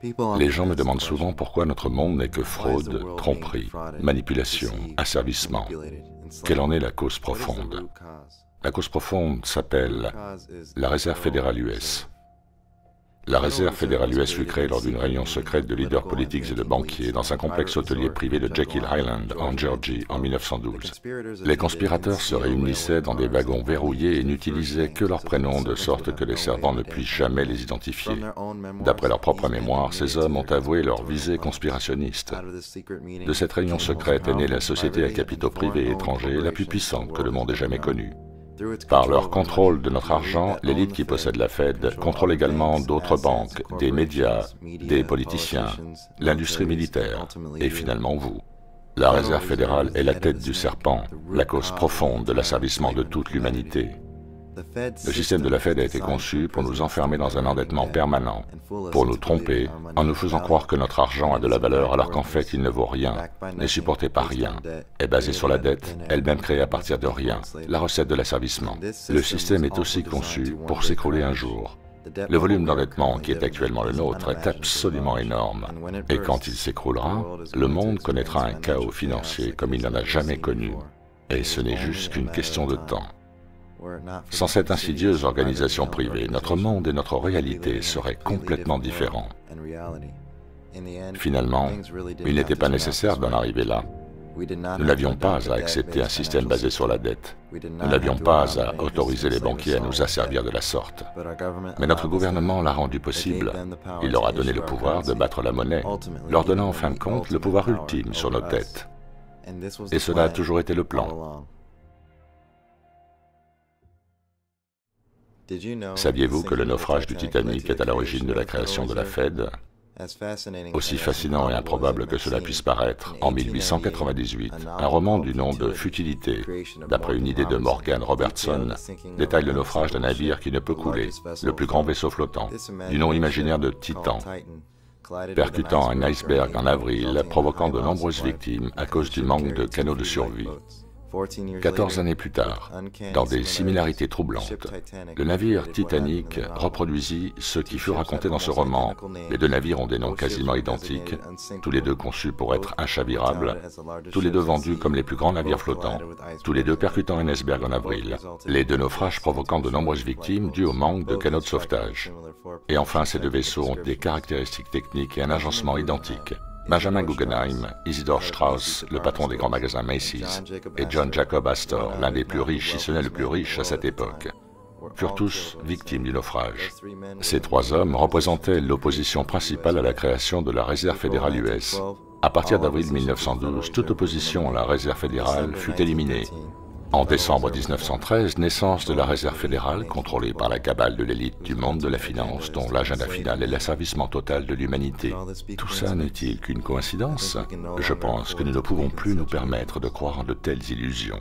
Les gens me demandent souvent pourquoi notre monde n'est que fraude, tromperie, manipulation, asservissement. Quelle en est la cause profonde? La cause profonde s'appelle la Réserve fédérale US. La Réserve fédérale US fut créée lors d'une réunion secrète de leaders politiques et de banquiers dans un complexe hôtelier privé de Jekyll Island, en Géorgie, en 1912. Les conspirateurs se réunissaient dans des wagons verrouillés et n'utilisaient que leurs prénoms de sorte que les servants ne puissent jamais les identifier. D'après leur propre mémoire, ces hommes ont avoué leur visée conspirationniste. De cette réunion secrète est née la société à capitaux privés et étrangers la plus puissante que le monde ait jamais connue. Par leur contrôle de notre argent, l'élite qui possède la Fed contrôle également d'autres banques, des médias, des politiciens, l'industrie militaire et finalement vous. La Réserve fédérale est la tête du serpent, la cause profonde de l'asservissement de toute l'humanité. Le système de la Fed a été conçu pour nous enfermer dans un endettement permanent, pour nous tromper en nous faisant croire que notre argent a de la valeur alors qu'en fait il ne vaut rien, n'est supporté par rien, est basé sur la dette, elle-même créée à partir de rien, la recette de l'asservissement. Le système est aussi conçu pour s'écrouler un jour. Le volume d'endettement qui est actuellement le nôtre est absolument énorme, et quand il s'écroulera, le monde connaîtra un chaos financier comme il n'en a jamais connu, et ce n'est juste qu'une question de temps. Sans cette insidieuse organisation privée, notre monde et notre réalité seraient complètement différents. Finalement, il n'était pas nécessaire d'en arriver là. Nous n'avions pas à accepter un système basé sur la dette. Nous n'avions pas à autoriser les banquiers à nous asservir de la sorte. Mais notre gouvernement l'a rendu possible. Il leur a donné le pouvoir de battre la monnaie, leur donnant en fin de compte le pouvoir ultime sur nos têtes. Et cela a toujours été le plan. Saviez-vous que le naufrage du Titanic est à l'origine de la création de la Fed? Aussi fascinant et improbable que cela puisse paraître, en 1898, un roman du nom de Futilité, d'après une idée de Morgan Robertson, détaille le naufrage d'un navire qui ne peut couler, le plus grand vaisseau flottant, du nom imaginaire de Titan, percutant un iceberg en avril, provoquant de nombreuses victimes à cause du manque de canaux de survie. 14 années plus tard, dans des similarités troublantes, le navire Titanic reproduisit ce qui fut raconté dans ce roman. Les deux navires ont des noms quasiment identiques, tous les deux conçus pour être inchavirables, tous les deux vendus comme les plus grands navires flottants, tous les deux percutant un iceberg en avril, les deux naufrages provoquant de nombreuses victimes dues au manque de canaux de sauvetage. Et enfin, ces deux vaisseaux ont des caractéristiques techniques et un agencement identique. Benjamin Guggenheim, Isidore Straus, le patron des grands magasins Macy's, et John Jacob Astor, l'un des plus riches, si ce n'est le plus riche à cette époque, furent tous victimes du naufrage. Ces trois hommes représentaient l'opposition principale à la création de la Réserve fédérale US. À partir d'avril 1912, toute opposition à la Réserve fédérale fut éliminée. En décembre 1913, naissance de la Réserve fédérale, contrôlée par la cabale de l'élite du monde de la finance, dont l'agenda final est l'asservissement total de l'humanité. Tout ça n'est-il qu'une coïncidence? Je pense que nous ne pouvons plus nous permettre de croire en de telles illusions.